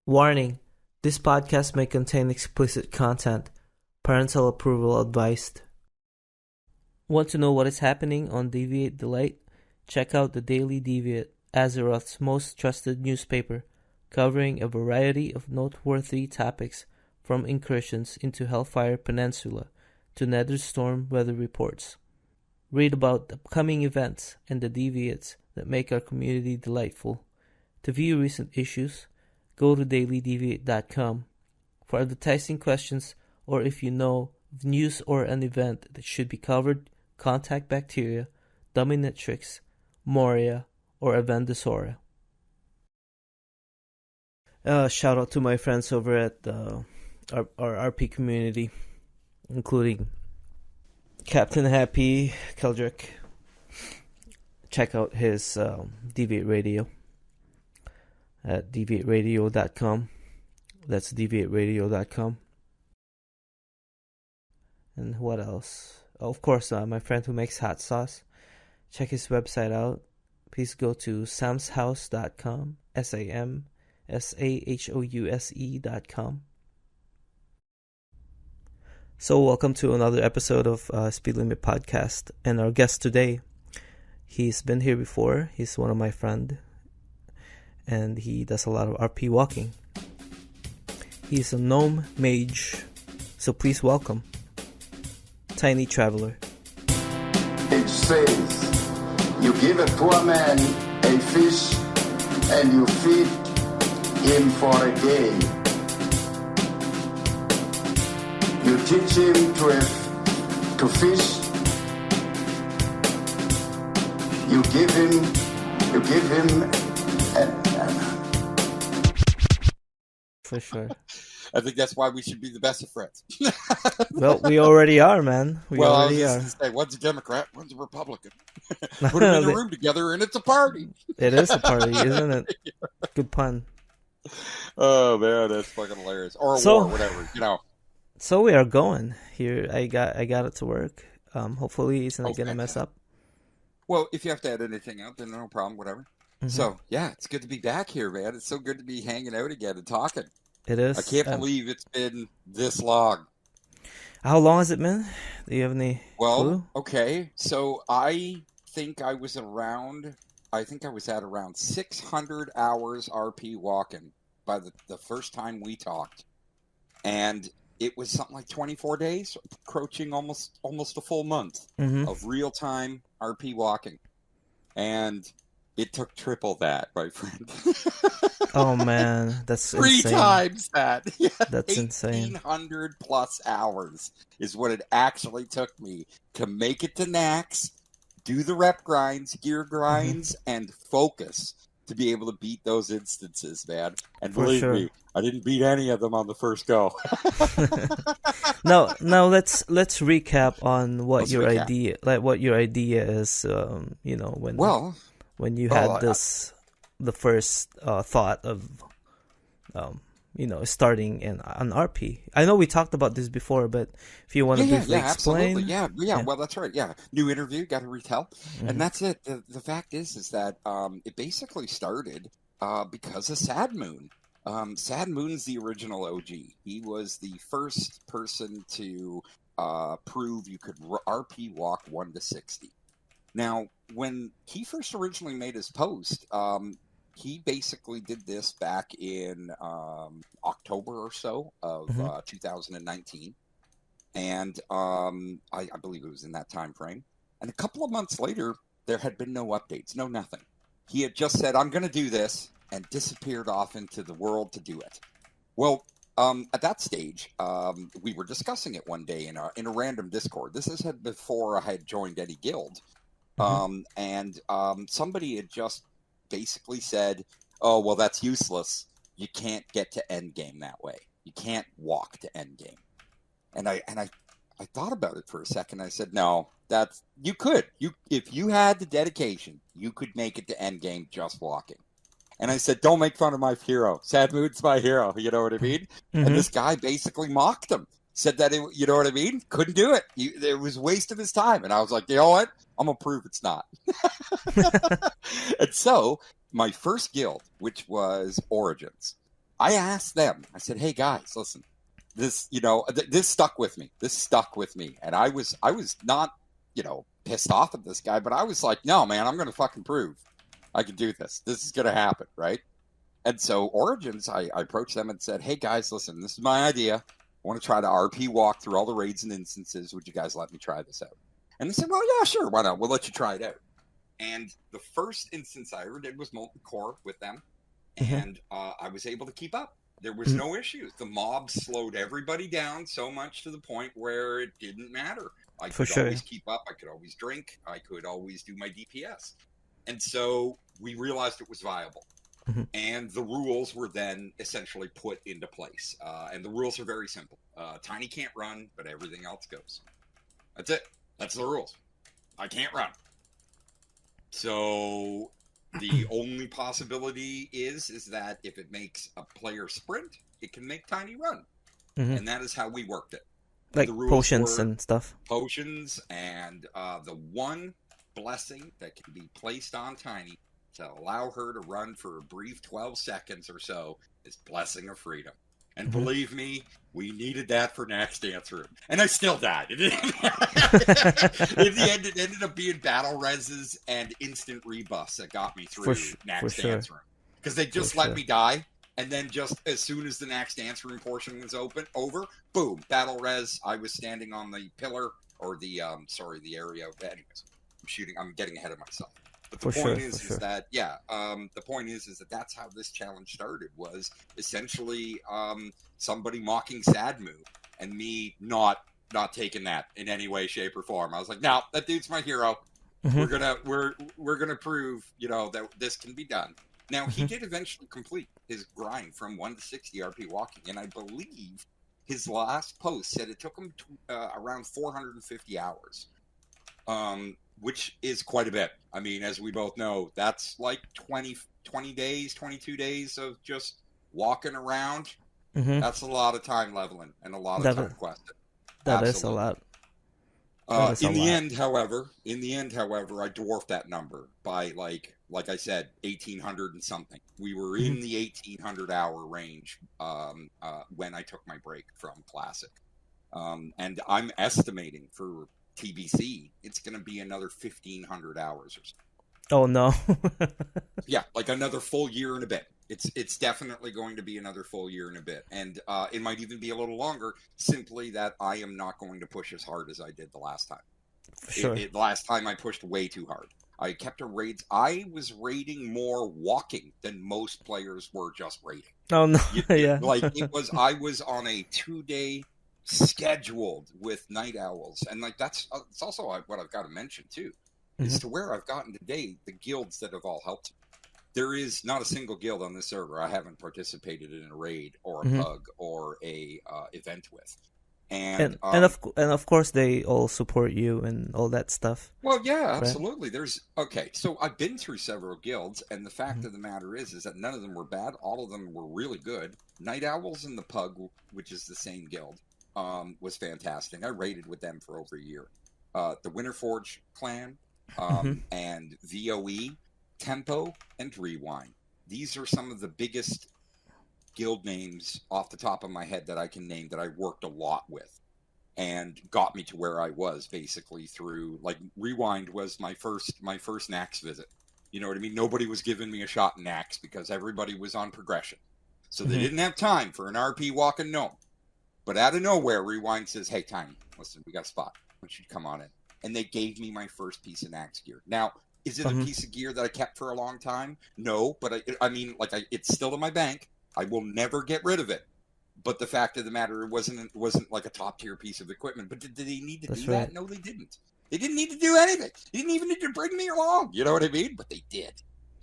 Warning: this podcast may contain explicit content. Parental approval advised. Want to know what is happening on Deviate Delight? Check out the Daily Deviate, Azeroth's most trusted newspaper, covering a variety of noteworthy topics from incursions into Hellfire Peninsula to Netherstorm weather reports. Read about upcoming events and the deviates that make our community delightful. To view recent issues, go to dailydeviate.com. For advertising questions, or if you know of news or an event that should be covered, contact Bacteria, Dominatrix, Moria, or Avendosora. Shout out to my friends over at our RP community, including Captain Happy Keldrick. Check out his Deviate Radio at deviateradio.com. That's deviateradio.com. And what else? Oh, of course, my friend who makes hot sauce. Check his website out. Please go to samshouse.com. SAMSAHOUSE.com. So welcome to another episode of Speed Limit Podcast. And our guest today, he's been here before. He's one of my friends. And he does a lot of RP walking. He's a gnome mage. So please welcome Tinytraveler. It says, you give a poor man a fish and you feed him for a day. You teach him to fish. You give him For sure. I think that's why we should be the best of friends. Well, we already are, man. We already I are. was just gonna say, one's a Democrat, one's a Republican. Put them in the room together, and it's a party. It is a party, isn't it? Good pun. Oh man, that's fucking hilarious. Or a So- war, whatever. So we are going here. I got it to work. Hopefully it's not Oh, gonna mess up. Well, if you have to add anything out, then no problem, whatever. Mhm. So yeah, it's good to be back here, man. It's so good to be hanging out again and talking. It is. I can't believe it's been this long. How long has it been? Do you have any Well, clue? okay. So I think I was at around 600 hours RP walking by the first time we talked. And it was something like 24 days, approaching almost a full month Mm-hmm. of real-time RP walking. And it took triple that, my friend. Oh man, that's Three insane. times that. Yeah, That's insane. 1,800 plus hours is what it actually took me to make it to Nax, do the rep grinds, gear grinds, and focus to be able to beat those instances, man. And For believe sure. me, I didn't beat any of them on the first go. Now let's recap on what Let's your recap. idea, like what your idea is. When Well, you well, had the first thought of starting an RP. I know we talked about this before, but if you want to briefly explain. absolutely. Yeah, Yeah. well, that's right. Yeah. New interview, got to retell. Mhm. And that's it. The fact is that it basically started because of Sad Moon. Sad Moon's the original OG. He was the first person to prove you could RP walk 1 to 60. Now, when he first originally made his post, he basically did this back in October or so of Mhm. 2019. And I believe it was in that time frame. And a couple of months later, there had been no updates, no nothing. He had just said, I'm going to do this, and disappeared off into the world to do it. Well, at that stage, we were discussing it one day in a random Discord. This is before I had joined any guild. And somebody had just basically said, oh, well, that's useless. You can't get to endgame that way. You can't walk to endgame. And I thought about it for a second. I said, no, you could. If you had the dedication, you could make it to endgame just walking. And I said, don't make fun of my hero. Sad Mood's my hero. You know what I mean? Mhm. And this guy basically mocked him. Said that, you know what I mean? Couldn't do it. It was a waste of his time. And I was like, you know what? I'm going to prove it's not. And so my first guild, which was Origins, I asked them, I said, hey guys, listen, this, this stuck with me. And I was not, pissed off at this guy, but I was like, no, man, I'm going to fucking prove I can do this. This is going to happen. Right. And so Origins, I approached them and said, hey guys, listen, this is my idea. I want to try to RP walk through all the raids and instances. Would you guys let me try this out? And they said, well, yeah, sure. Why not? We'll let you try it out. And the first instance I ever did was Molten Core with them. And I was able to keep up. There was no issues. The mob slowed everybody down so much to the point where it didn't matter. I could always keep up. I could always drink. I could always do my DPS. And so we realized it was viable. And the rules were then essentially put into place. And the rules are very simple. Tiny can't run, but everything else goes. That's it. That's the rules. I can't run. So the only possibility is that if it makes a player sprint, it can make Tiny run. And that is how we worked it. Like potions and stuff. Potions, and the one blessing that can be placed on Tiny to allow her to run for a brief 12 seconds or so is Blessing of Freedom. And believe me, we needed that for Next Dance Room. And I still died. In the end, it ended up being battle reses and instant rebuffs that got me through Next Dance Room. Because they just let me die, and then just as soon as the Next Dance Room portion was over, boom, battle res. I was standing on the pillar, or the area. Anyways, I'm getting ahead of myself. But the point is that the point is that that's how this challenge started, was essentially somebody mocking Sadmu and me not taking that in any way, shape, or form. I was like, no, that dude's my hero. We're gonna prove, that this can be done. Now he did eventually complete his grind from 1 to 60 RP walking, and I believe his last post said it took him around 450 hours. Which is quite a bit. I mean, as we both know, that's like 20 days, 22 days of just walking around. That's a lot of time leveling and a lot of time questing. That is a lot. In the end, however, I dwarfed that number by like I said, 1,800 and something. We were in the 1,800 hour range when I took my break from Classic. And I'm estimating for TBC, it's going to be another 1,500 hours or so. Oh no! Yeah, like another full year and a bit. It's definitely going to be another full year and a bit, and it might even be a little longer. Simply that I am not going to push as hard as I did the last time. Sure. The last time I pushed way too hard. I kept a raids. I was raiding more walking than most players were just raiding. Oh no! Yeah. Like I was on a 2-day scheduled with night owls, and like it's also what I've got to mention too, is to where I've gotten today, the guilds that have all helped. There is not a single guild on this server I haven't participated in a raid or a pug or a event with, and of course they all support you and all that stuff. Well, yeah, absolutely. Right? So I've been through several guilds, and the fact of the matter is that none of them were bad. All of them were really good. Night Owls and the Pug, which is the same guild, was fantastic. I raided with them for over a year. The Winterforge clan, and VOE, Tempo, and Rewind. These are some of the biggest guild names off the top of my head that I can name that I worked a lot with and got me to where I was basically through, like, Rewind was my first Nax visit. You know what I mean? Nobody was giving me a shot in Nax because everybody was on progression. So they didn't have time for an RP walking gnome. But out of nowhere, Rewind says, hey, Tiny, listen, we got a spot. Why don't you come on in? And they gave me my first piece of Nax gear. Now, is it a piece of gear that I kept for a long time? No, but it's still in my bank. I will never get rid of it. But the fact of the matter, it wasn't like a top tier piece of equipment. But did they need to do that? No, they didn't. They didn't need to do anything. They didn't even need to bring me along. You know what I mean? But they did.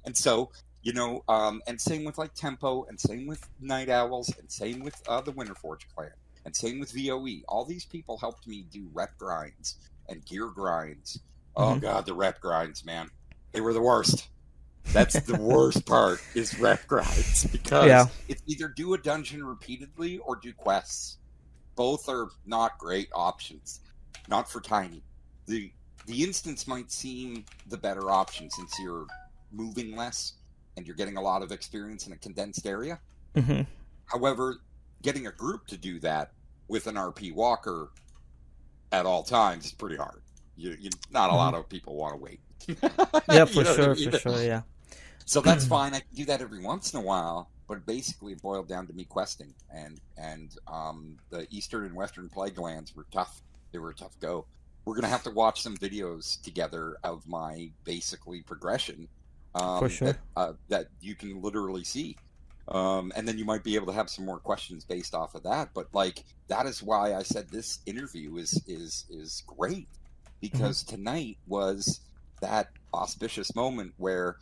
And so, and same with like Tempo, and same with Night Owls, and same with the Winterforge clan, and same with VOE. All these people helped me do rep grinds and gear grinds. Oh God, the rep grinds, man. They were the worst. That's the worst part, is rep grinds, because it's either do a dungeon repeatedly or do quests. Both are not great options. Not for Tiny. The instance might seem the better option since you're moving less and you're getting a lot of experience in a condensed area. However, getting a group to do that with an RP walker at all times is pretty hard. Not a lot of people want to wait. Yeah, You for know what I sure, mean? for sure, yeah. So that's fine. I can do that every once in a while, but basically it boiled down to me questing, and the eastern and western plague lands were tough. They were a tough go. We're gonna have to watch some videos together of my basically progression For sure. that you can literally see, and then you might be able to have some more questions based off of that. But like that is why I said this interview is great, because tonight was that auspicious moment where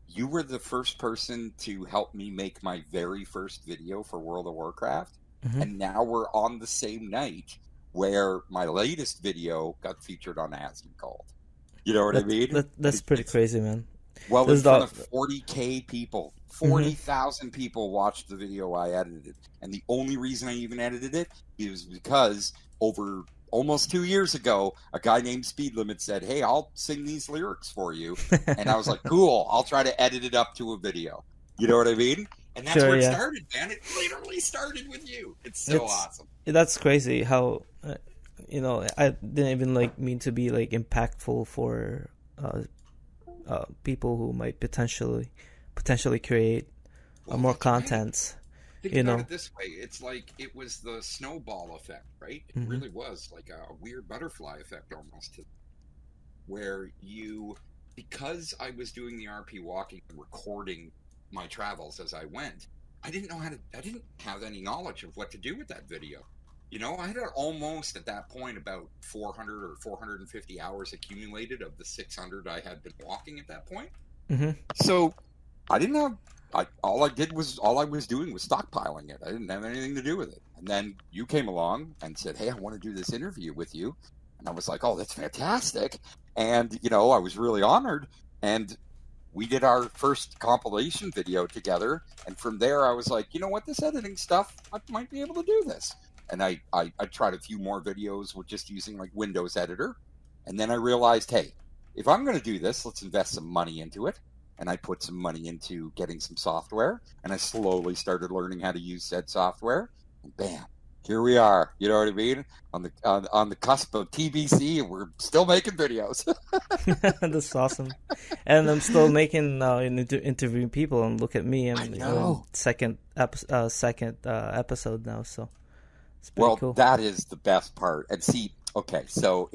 you were the first person to help me make my very first video for World of Warcraft. And now we're on the same night where my latest video got featured on Asmongold. You know what I mean? That's pretty crazy, man. Well, This in is front of 40K people, 40,000 people watched the video I edited. And the only reason I even edited it is because over almost 2 years ago, a guy named Speed Limit said, "Hey, I'll sing these lyrics for you." And I was like, cool, I'll try to edit it up to a video. You know what I mean? And that's Sure, where it yeah. started, man. It literally started with you. It's so awesome. That's crazy how, I didn't even like mean to be like impactful for people who might potentially create more contents. Think about it this way. It's like it was the snowball effect, right? It really was like a weird butterfly effect almost, where because I was doing the RP walking and recording my travels as I went, I didn't have any knowledge of what to do with that video. I had almost at that point about 400 or 450 hours accumulated of the 600 I had been walking at that point. So I didn't have, all I was doing was stockpiling it. I didn't have anything to do with it. And then you came along and said, "Hey, I want to do this interview with you." And I was like, "Oh, that's fantastic." And, I was really honored. And we did our first compilation video together. And from there, I was like, you know what, this editing stuff, I might be able to do this. And I tried a few more videos with just using like Windows Editor. And then I realized, hey, if I'm going to do this, let's invest some money into it. And I put some money into getting some software. And I slowly started learning how to use said software. And bam, here we are. You know what I mean? On the cusp of TBC, and we're still making videos. That's awesome. And I'm still making interviewing people, and look at me. I'm second episode now, so it's pretty cool. That is the best part. And see, okay, so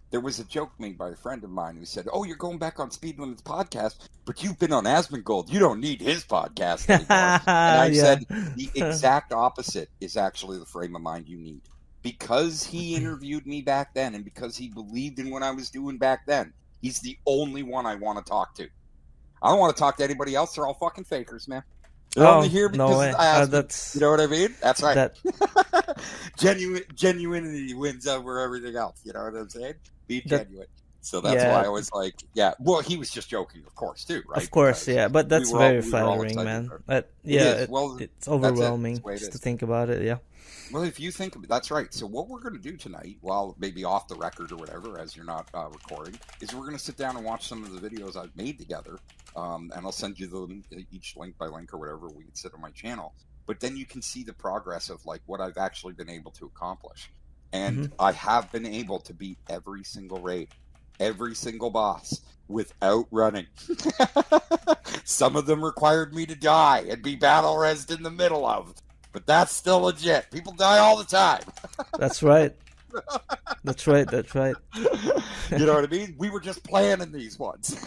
there was a joke made by a friend of mine who said, "Oh, you're going back on Speed Limit's podcast, but you've been on Asmongold. You don't need his podcast anymore." And I said, the exact opposite is actually the frame of mind you need. Because he interviewed me back then, and because he believed in what I was doing back then, he's the only one I want to talk to. I don't want to talk to anybody else. They're all fucking fakers, man. They're only here because you know what I mean? That's right. Genuinity wins over everything else. You know what I'm saying? Be genuine. So that's why I was like, yeah. Well, he was just joking, of course, too, right? Of course, because but that's very flattering, man. But it's overwhelming just to think about it. Yeah. Well, if you think of it, that's right. So what we're going to do tonight, well, maybe off the record or whatever, as you're not recording, is we're going to sit down and watch some of the videos I've made together. And I'll send you them each link by link or whatever we can sit on my channel. But then you can see the progress of like what I've actually been able to accomplish. And I have been able to beat every single raid, every single boss without running. Some of them required me to die and be battle resed in the middle of. But that's still legit. People die all the time. That's right. That's right. You know what I mean? We were just planning these ones.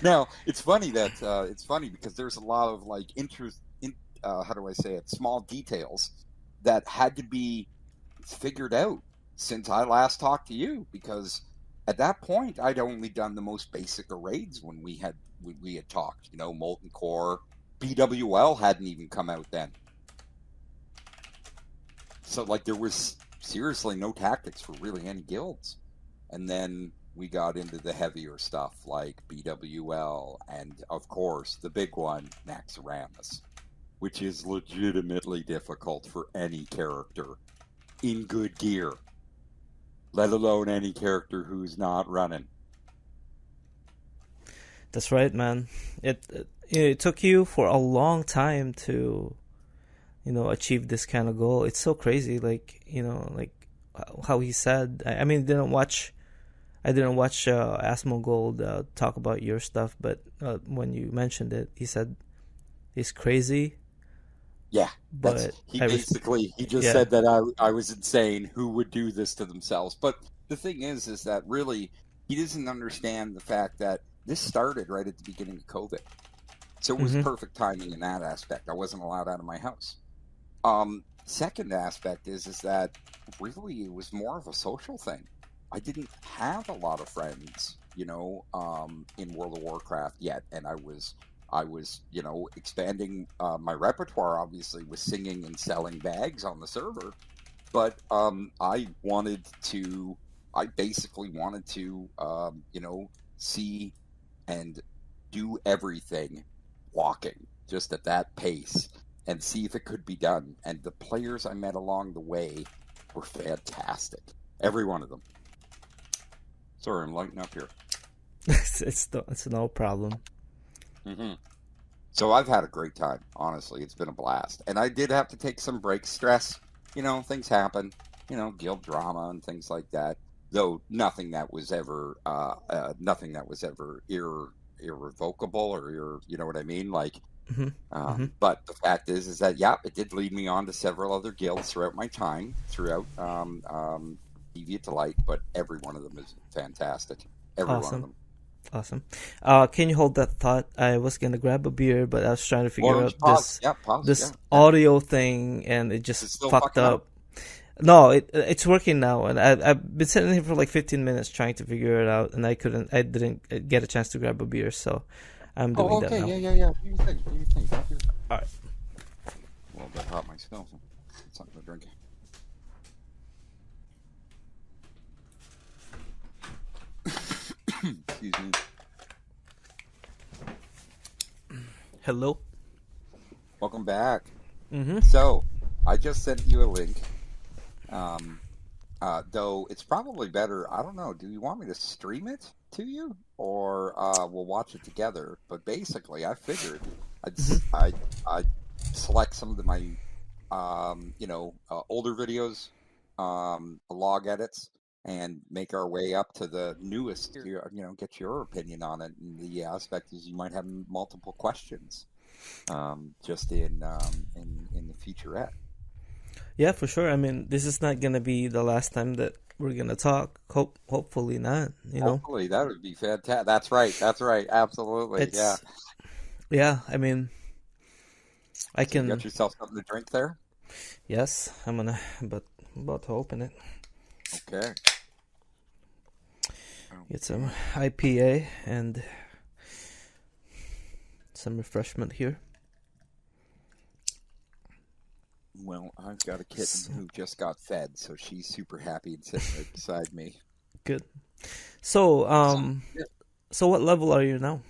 Now, it's funny because there's a lot of like how do I say it? Small details that had to be figured out since I last talked to you, because at that point I'd only done the most basic of raids when we had talked, Molten Core. BWL hadn't even come out then. So like there was seriously no tactics for really any guilds. And then we got into the heavier stuff like BWL and of course the big one, Naxxramas, which is legitimately difficult for any character in good gear, let alone any character who's not running. That's right, man. it took you for a long time to, achieve this kind of goal. It's so crazy. Like, like how he said, I mean, I didn't watch Asmongold talk about your stuff, but when you mentioned it, he said he's crazy. Yeah, But he I basically he just yeah. said that I was insane. Who would do this to themselves? But the thing is that really he doesn't understand the fact that this started right at the beginning of COVID, so it was Mm-hmm. perfect timing in that aspect. I wasn't allowed out of my house. Second aspect is that really it was more of a social thing. I didn't have a lot of friends, in World of Warcraft yet, and I was, expanding my repertoire. Obviously, with singing and selling bags on the server, but I basically wanted to, see and do everything walking just at that pace and see if it could be done. And the players I met along the way were fantastic. Every one of them. Sorry, I'm lighting up here. It's no problem. Hmm. So I've had a great time. Honestly, it's been a blast. And I did have to take some breaks. Stress, things happen. Guild drama and things like that. Though nothing that was ever irrevocable or you know what I mean. Like, Mm-hmm. Mm-hmm. but the fact is that yeah, it did lead me on to several other guilds throughout my time throughout Deviant Delight. But every one of them is fantastic. Every one of Awesome. them. Awesome. Can you hold that thought? I was gonna grab a beer, but I was trying to Well, figure don't out you pause? Yeah, pause. this Yeah, yeah. audio thing, and it Is just it still fucked fucking up? up. No, it's working now, and I've been sitting here for like 15 minutes trying to figure it out, and I didn't get a chance to grab a beer, so I'm doing Oh, that okay. now. Yeah. Do your thing. Do your thing. All right. A little bit hot myself. Something to drink. Excuse me. Hello. Welcome back. Mm-hmm. So, I just sent you a link. Though it's probably better. I don't know. Do you want me to stream it to you, or we'll watch it together? But basically, I figured I'd Mm-hmm. s- I I'd select some of my older videos, log edits, and make our way up to the newest. Get your opinion on it. And the aspect is you might have multiple questions, just in the featurette. Yeah, for sure. I mean, this is not gonna be the last time that we're gonna talk. Hopefully not. Hopefully, that would be fantastic. That's right. That's right. Absolutely. Yeah. It's yeah. I mean, I So you can. got yourself something to drink there? Yes, I'm gonna. But I'm about to open it. Okay. Get some IPA and some refreshment here. Well, I've got a kitten who just got fed, so she's super happy and sitting right beside me. Good. So, Yeah. so what level are you now?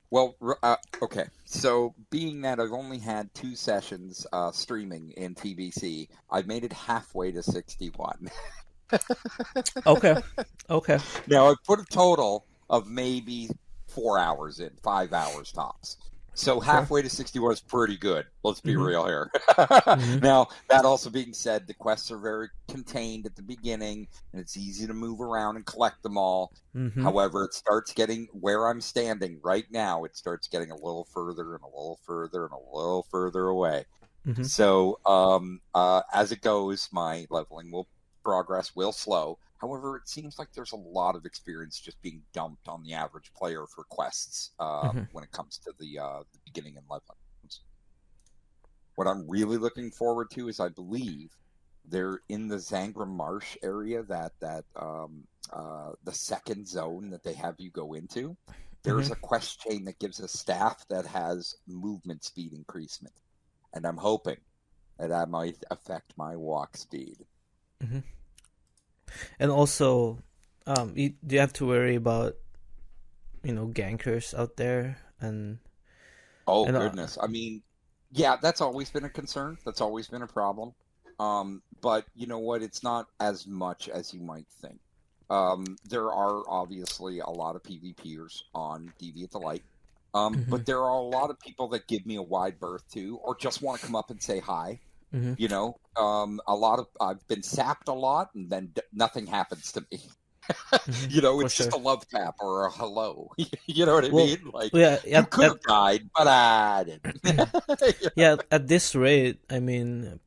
Well, okay. So, being that I've only had 2 sessions streaming in TBC, I've made it halfway to 61. Okay. Okay. Now, I've put a total of maybe 4 hours in, 5 hours tops. So Sure. halfway to 61 is pretty good. Let's be Mm-hmm. real here. Mm-hmm. Now, that also being said, the quests are very contained at the beginning, and it's easy to move around and collect them all. Mm-hmm. However, it starts getting where I'm standing right now, it starts getting a little further and a little further and a little further away. Mm-hmm. So, as it goes, my leveling progress will slow. However, it seems like there's a lot of experience just being dumped on the average player for quests Mm-hmm. when it comes to the beginning and leveling. What I'm really looking forward to is I believe they're in the Zangra Marsh area, that the second zone that they have you go into. There's Mm-hmm. a quest chain that gives a staff that has movement speed increasement, and I'm hoping that might affect my walk speed. Mm-hmm. And also, do you have to worry about gankers out there and Oh and goodness. I mean, yeah, that's always been a concern. That's always been a problem. But you know what? It's not as much as you might think. There are obviously a lot of PvPers on Deviant Delight. But there are a lot of people that give me a wide berth too, or just want to come up and say hi. You know, I've been sapped a lot, and then nothing happens to me. You know, it's just a love tap or a hello. You know what I mean? Like, you could have died, but I didn't. Yeah, at this rate, I mean,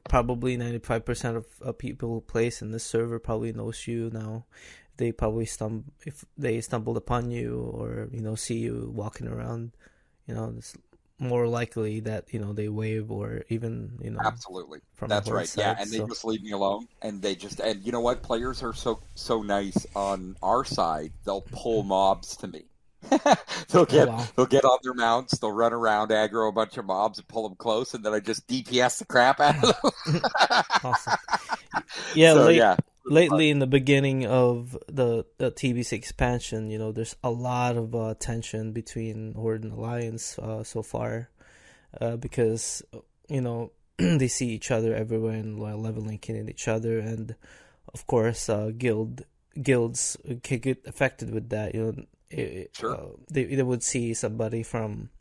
probably 95% of people who place in this server probably knows you now. They probably if they stumbled upon you or, you know, see you walking around, you know, it's more likely that, you know, they wave or even, you know. Absolutely. From That's right. side, yeah, and they just leave me alone. And you know what? Players are so nice on our side. They'll pull mobs to me. They'll get on their mounts, they'll run around, aggro a bunch of mobs and pull them close, and then I just DPS the crap out of them. Awesome. Yeah, so, lately in the beginning of the TBC expansion, you know, there's a lot of tension between Horde and Alliance so far, because, you know, they see each other everywhere and leveling in each other, and of course guilds can get affected with that. You know, they would see somebody from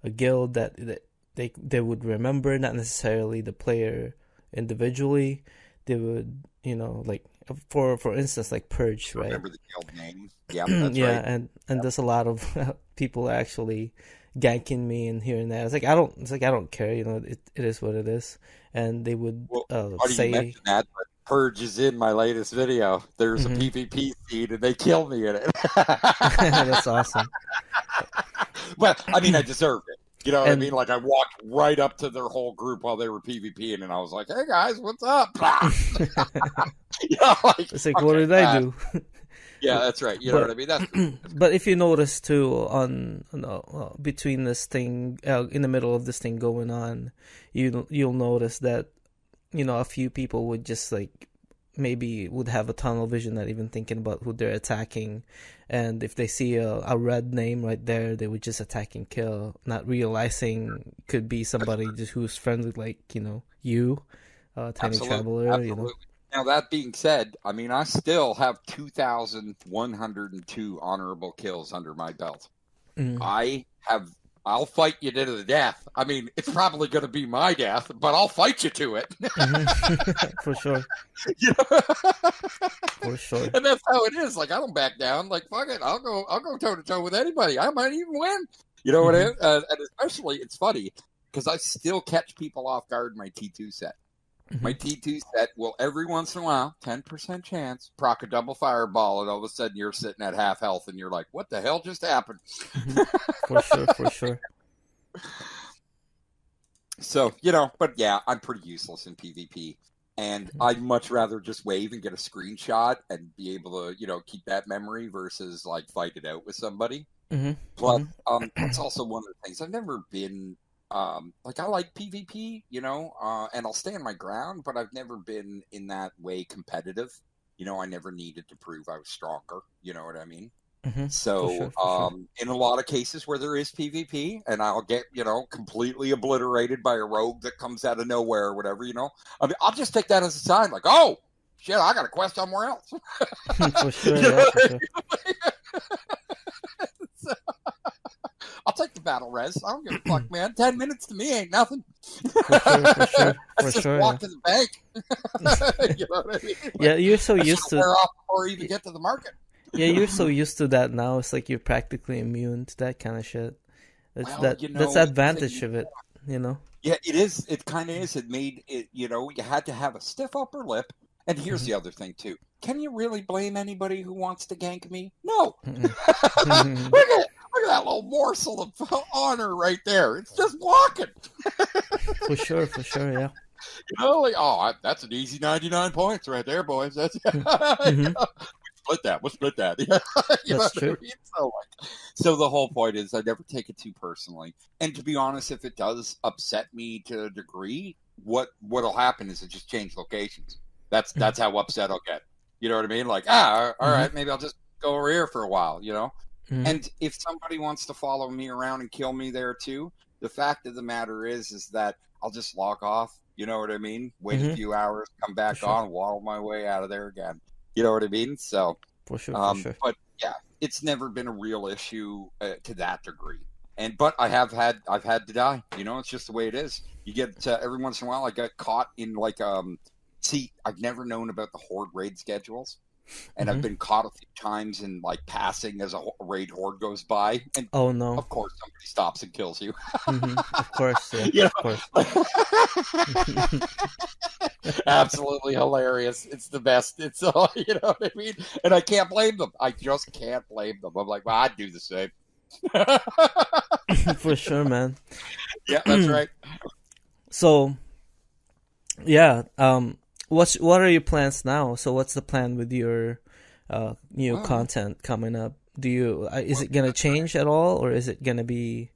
a guild that they would remember, not necessarily the player individually. They would, you know, like for instance, like Purge, right? Remember the guild name? Yeah, that's yeah, right. and there's a lot of people actually ganking me and here and there. It's like I don't care, you know. It is what it is, and they would say. You mention that, but Purge is in my latest video. There's a PvP scene, and they kill me in it. That's awesome. Well, I mean, I deserved it. You know what I mean? Like, I walked right up to their whole group while they were PvPing, and I was like, "Hey guys, what's up?" You know, like, it's like, what did I do? Yeah, that's right. You know what I mean? That's but if you notice too, on between this thing, in the middle of this thing going on, you'll notice that, you know, a few people would just like maybe would have a tunnel vision, not even thinking about who they're attacking, and if they see a red name right there, they would just attack and kill, not realizing could be somebody just who's friendly, like, you know, Tinytraveler, you know. Now, that being said, I mean, I still have 2,102 honorable kills under my belt. I'll fight you to the death. I mean, it's probably going to be my death, but I'll fight you to it. For sure. You know? For sure. And that's how it is. Like, I don't back down. Like, fuck it. I'll go toe to toe with anybody. I might even win. You know what I mean? And especially, it's funny because I still catch people off guard in my T2 set. My T2 set will every once in a while, 10% chance, proc a double fireball, and all of a sudden you're sitting at half health, and you're like, "What the hell just happened?" For sure. So, you know, but yeah, I'm pretty useless in PvP, and I'd much rather just wave and get a screenshot and be able to, you know, keep that memory versus like fight it out with somebody. But that's also one of the things. I've never been. Like, I like PvP, you know, and I'll stand my ground, but I've never been in that way competitive. You know, I never needed to prove I was stronger. You know what I mean? So, in a lot of cases where there is PvP, and I'll get, you know, completely obliterated by a rogue that comes out of nowhere or whatever, you know, I mean, I'll just take that as a sign, like, oh, shit, I got a quest somewhere else. For sure, yeah, for sure. I'll take the battle res. I don't give a fuck, man. 10 minutes to me ain't nothing. For sure. Let's just walk to the bank. You know what I mean? Like, yeah, you're so used to. Off before you even get to the market. Yeah, you're so used to that now. It's like you're practically immune to that kind of shit. That's the advantage of it, you know. Yeah, it is. It kind of is. It made it. You know, you had to have a stiff upper lip. And here's the other thing too. Can you really blame anybody who wants to gank me? No. Look at that little morsel of honor right there. It's just walking. For sure, yeah. You know, like, that's an easy 99 points right there, boys. That's We'll split that. That's true. I mean? So the whole point is I never take it too personally. And to be honest, if it does upset me to a degree, what'll happen is it just change locations. That's how upset I'll get. You know what I mean? Like, all right, maybe I'll just go over here for a while, you know? And if somebody wants to follow me around and kill me there too, the fact of the matter is that I'll just log off. You know what I mean? Wait a few hours, come back on, waddle my way out of there again. You know what I mean? So, for sure. But yeah, it's never been a real issue to that degree. But I've had to die. It's just the way it is. You get every once in a while. I got caught in like see, I've never known about the horde raid schedules, and I've been caught a few times in like passing as a raid horde goes by, and Oh no. of course somebody stops and kills you. Of course, yeah. Of course. Absolutely hilarious. It's the best. It's all, you know what I mean? And I can't blame them. I just can't blame them. I'm like, well, I'd do the same. For sure, man. Yeah, that's right. So, yeah. What are your plans now? So, what's the plan with your new content coming up? Do you is it gonna change at all, or is it gonna be?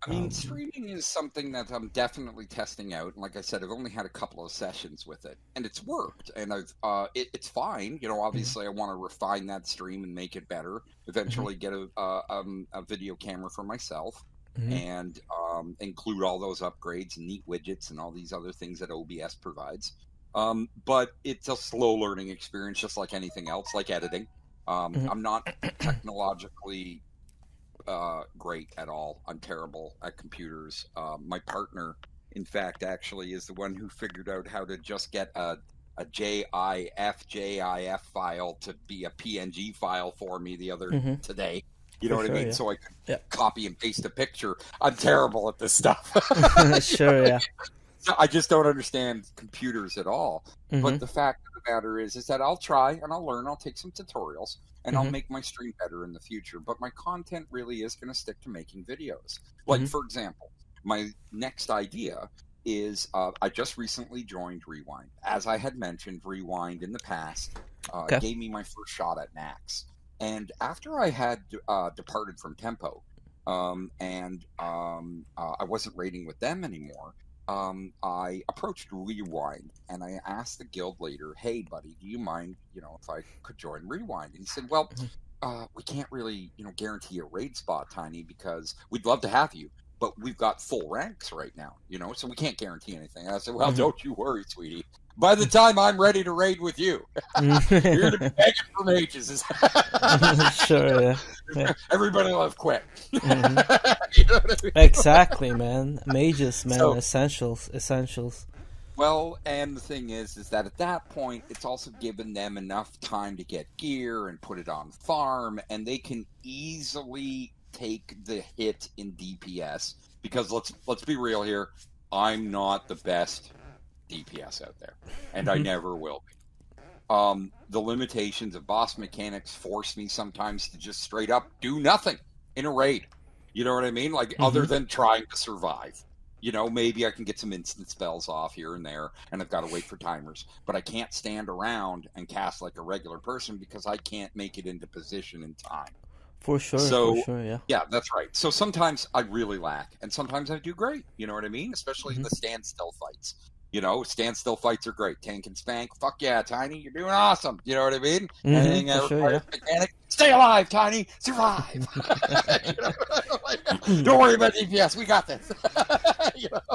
I mean, streaming is something that I'm definitely testing out. And like I said, I've only had a couple of sessions with it, and it's worked. And it's fine. Obviously, I want to refine that stream and make it better. Eventually, get a video camera for myself, and include all those upgrades and neat widgets and all these other things that OBS provides. But it's a slow learning experience, just like anything else, like editing. I'm not technologically great at all. I'm terrible at computers. My partner, in fact, actually is the one who figured out how to just get a GIF file to be a PNG file for me today. You know what I mean? Yeah. So I could copy and paste a picture. I'm terrible at this stuff. Sure, yeah. So I just don't understand computers at all. But the fact of the matter is that I'll try and I'll learn. I'll take some tutorials. And I'll make my stream better in the future. But my content really is going to stick to making videos. Like, for example, my next idea is I just recently joined Rewind. As I had mentioned, Rewind in the past gave me my first shot at Max. And after I had departed from Tempo and I wasn't raiding with them anymore, I approached Rewind and I asked the guild leader, "Hey, buddy, do you mind, if I could join Rewind?" And he said, "Well, we can't really, guarantee a raid spot, Tiny, because we'd love to have you, but we've got full ranks right now, so we can't guarantee anything." And I said, "Well, don't you worry, sweetie. By the time I'm ready to raid with you, you're going to be begging for mages." Sure, yeah. Everybody will have quit. You know what I mean? Exactly, man. Mages, man. So, essentials. Well, and the thing is that at that point, it's also given them enough time to get gear and put it on farm, and they can easily take the hit in DPS. Because let's be real here, I'm not the best DPS out there, and I never will be. The limitations of boss mechanics force me sometimes to just straight up do nothing in a raid. You know what I mean? Like, other than trying to survive. Maybe I can get some instant spells off here and there, and I've got to wait for timers. But I can't stand around and cast like a regular person because I can't make it into position in time. For sure, yeah. Yeah, that's right. So sometimes I really lack, and sometimes I do great. You know what I mean? Especially in the standstill fights. Standstill fights are great. Tank and spank, fuck yeah, Tiny, you're doing awesome. You know what I mean? Mechanic, stay alive, Tiny, survive. Don't worry about DPS, we got this.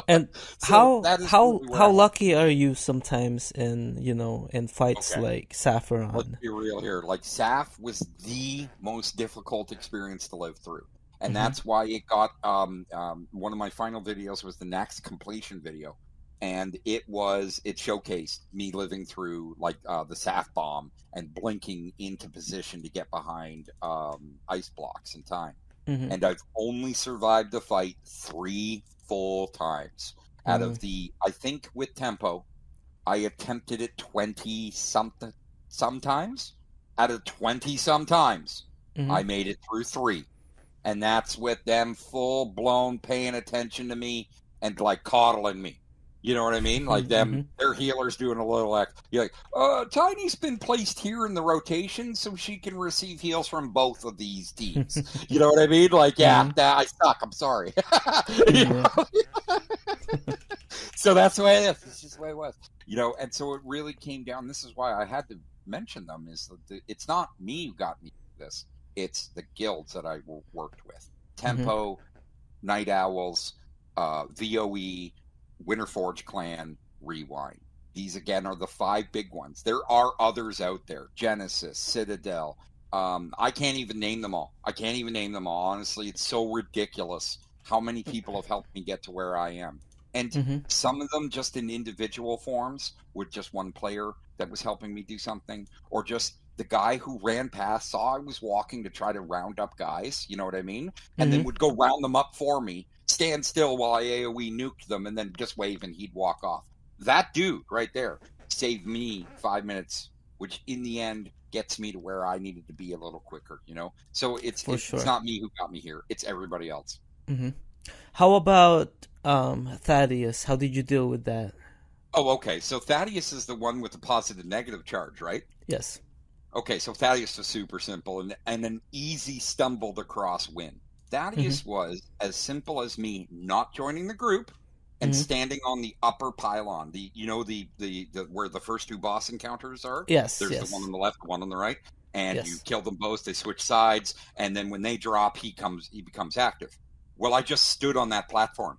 And so how lucky are you sometimes in fights like Saffron? Let's be real here. Like, Saf was the most difficult experience to live through. And that's why it got one of my final videos was the next completion video. And it showcased me living through like the Saf bomb and blinking into position to get behind ice blocks in time. And I've only survived the fight 3 full times out of I think with Tempo, I attempted it 20 sometimes. Out of 20 sometimes, I made it through 3. And that's with them full blown paying attention to me and like coddling me. You know what I mean? Like their healers doing a little you're like, Tiny's been placed here in the rotation so she can receive heals from both of these teams. You know what I mean? Like, I suck. I'm sorry. So that's the way it is. It's just the way it was. And so it really came down. This is why I had to mention them. Is it's not me who got me this. It's the guilds that I worked with. Tempo, Night Owls, VOE, Winterforge Clan, Rewind. These, again, are the 5 big ones. There are others out there. Genesis, Citadel, I can't even name them all. Honestly, it's so ridiculous how many people have helped me get to where I am. And some of them just in individual forms, with just one player that was helping me do something, or just the guy who ran past, saw I was walking to try to round up guys, you know what I mean? And then would go round them up for me, stand still while I AoE nuked them, and then just wave and he'd walk off. That dude right there saved me 5 minutes, which in the end gets me to where I needed to be a little quicker, you know? So it's not me who got me here. It's everybody else. How about Thaddeus? How did you deal with that? Oh, okay. So Thaddeus is the one with the positive negative charge, right? Yes. Okay, so Thaddeus was super simple and an easy stumbled across win. Thaddeus was as simple as me not joining the group and standing on the upper pylon. The where the first two boss encounters are. Yes. There's the one on the left, the one on the right, and you kill them both. They switch sides, and then when they drop, he becomes active. Well, I just stood on that platform,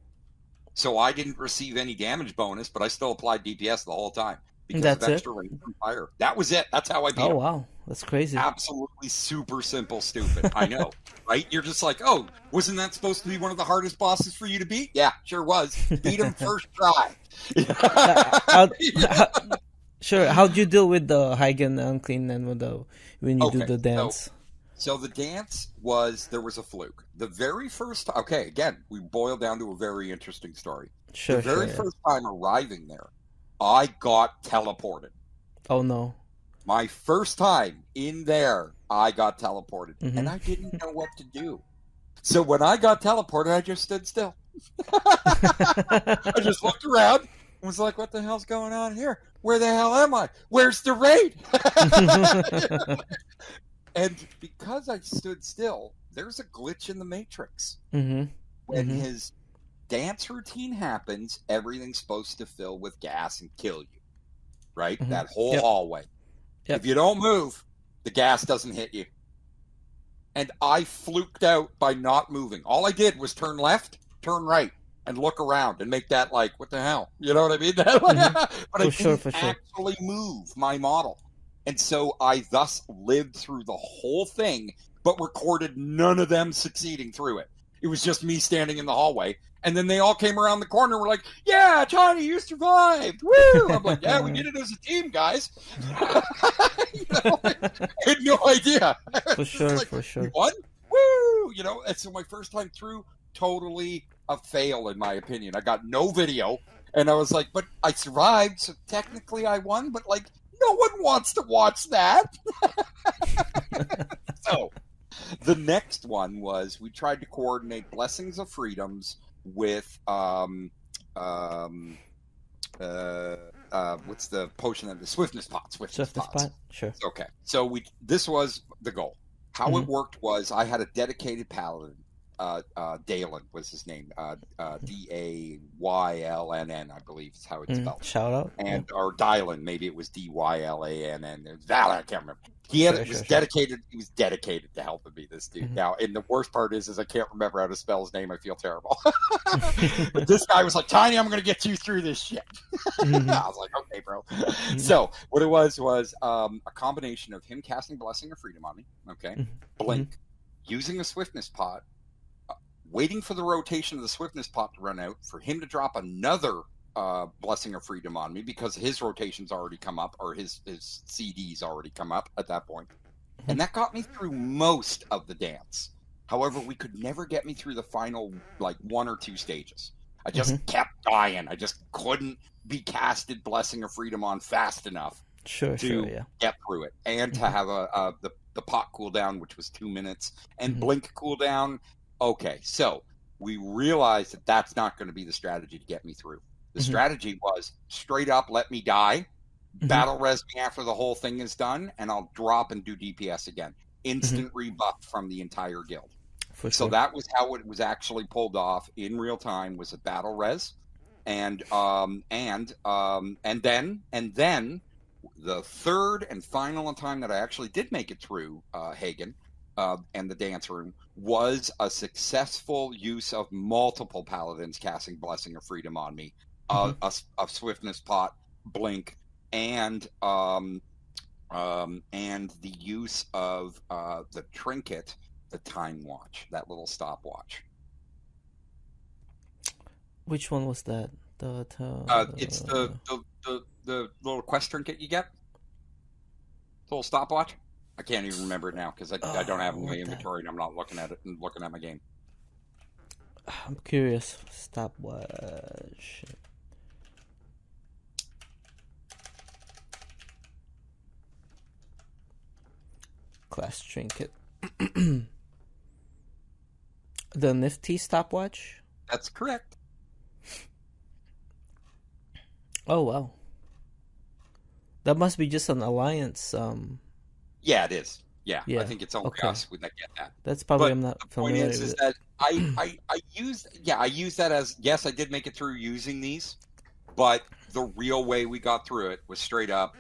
so I didn't receive any damage bonus, but I still applied DPS the whole time. Because of extra range from fire. That was it. That's how I beat him. Oh, wow. That's crazy. Absolutely super simple, stupid. I know, right? You're just like, oh, wasn't that supposed to be one of the hardest bosses for you to beat? Yeah, sure was. Beat him first try. Sure. How'd you deal with the Hagen unclean and when you do the dance? So the dance there was a fluke. The very first time, okay, again, we boil down to a very interesting story. The very first time arriving there, I got teleported. Oh, no. My first time in there, I got teleported. And I didn't know what to do. So when I got teleported, I just stood still. I just looked around and was like, what the hell's going on here? Where the hell am I? Where's the raid? And because I stood still, there's a glitch in the Matrix. When his dance routine happens, everything's supposed to fill with gas and kill you, right? That whole hallway. If you don't move, the gas doesn't hit you. And I fluked out by not moving. All I did was turn left, turn right, and look around and make that like, what the hell? You know what I mean? But I didn't actually move my model. And so I thus lived through the whole thing, but recorded none of them succeeding through it. It was just me standing in the hallway. And then they all came around the corner and were like, yeah, Tiny, you survived. Woo! I'm like, yeah, we did it as a team, guys. I had no idea. For sure, like, for sure. We won? Woo! And so my first time through, totally a fail, in my opinion. I got no video. And I was like, but I survived, so technically I won. But, like, no one wants to watch that. So the next one was we tried to coordinate Blessings of Freedoms with what's the potion of the Swiftness Pot? Swiftness Pot, sure. Okay, so this was the goal. How it worked was I had a dedicated paladin. Dalen was his name. Daylnn, I believe is how it's spelled. Shout out. And or Dylan, maybe it was Dylann. I can't remember. He was dedicated. He was dedicated to helping me. This dude. Now, and the worst part is I can't remember how to spell his name. I feel terrible. But this guy was like, Tiny, I'm going to get you through this shit. I was like, okay, bro. So what it was a combination of him casting Blessing of Freedom on me. Okay, blink, using a Swiftness Pot. Waiting for the rotation of the Swiftness Pot to run out, for him to drop another Blessing of Freedom on me because his rotation's already come up, or his CD's already come up at that point. And that got me through most of the dance. However, we could never get me through the final, like, 1 or 2 stages. I just kept dying. I just couldn't be casted Blessing of Freedom on fast enough to get through it. And to have the pot cooldown, which was 2 minutes, and blink cooldown. Okay, so we realized that that's not going to be the strategy to get me through. The strategy was straight up, let me die, battle res me after the whole thing is done, and I'll drop and do DPS again. Instant rebuff from the entire guild. So that was how it was actually pulled off in real time, was a battle res. And then the third and final time that I actually did make it through Hagen and the dance room was a successful use of multiple paladins casting Blessing of Freedom on me, a Swiftness Pot, blink, and and the use of the trinket, the time watch, that little stopwatch. Which one was that? It's the little quest trinket you get, the little stopwatch. I can't even remember it now because I don't have it in my inventory and I'm not looking at it and looking at my game. I'm curious. Stopwatch. Class trinket. The nifty stopwatch? That's correct. Oh, wow. That must be just an alliance. Yeah, it is. Yeah, Yeah. I think it's only Okay. us that get that. That's probably But I'm not the point familiar is with it. that I used that as, yes, I did make it through using these, but the real way we got through it was straight up